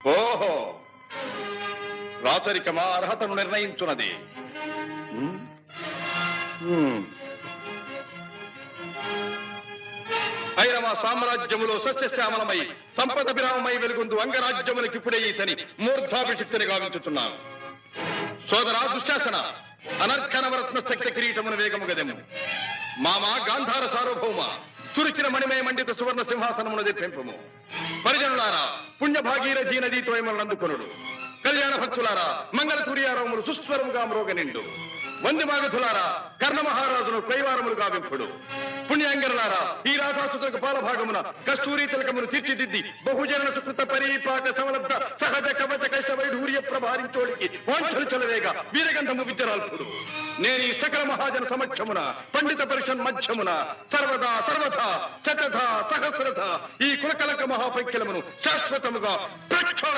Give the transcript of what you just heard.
ఓహో, రాచరికమా అర్హతను నిర్ణయించున్నది. ఐరవ సామ్రాజ్యములో సస్యశ్యామలమై సంపద విరామమై వెలుగొందు అంగరాజ్యములకిప్పుడే ఈతని మూర్ధాభిషిక్తిని గావించుతున్నాను. సోదరా దుశ్శాసన, అనర్ఘనవరత్న శక్తి కిరీటమును వేగము గదెము. మామా గాంధార సార్వభౌమ, తురిచిన మణిమయ మండిత సువర్ణ సింహాసనమును తెప్పింపము. పరిజనులారా, పుణ్యభాగీరథీ నదీతో అందుకొనుడు. కళ్యాణ భక్తులారా, మంగళ సూర్యారవములు సుస్వరముగా మ్రోగనిండు. వందిమాగధులారా, కర్ణ మహారాజును కైవారములు గావింపుడు. పుణ్యాంగరులారా, ఈ రాధాసుతులకు పాలభాగమున కస్తూరి తిలకమును తీర్చిదిద్ది బహుజన సుకృత పరీపాక సమలబ్ధ సహజ కవచ కైశ వైఢూర్య ప్రభారించోడికి వాంఛలు చలవేగ వీరగంధము విద్యరాల్పుడు. నేను ఈ సకల మహాజన సమక్షమున పండిత పరిషన్ మధ్యమున సర్వదా సర్వథా శతథ సహస్రథ ఈ కులకలక మహాపైక్యలమును శాశ్వతముగా ప్రక్షాళన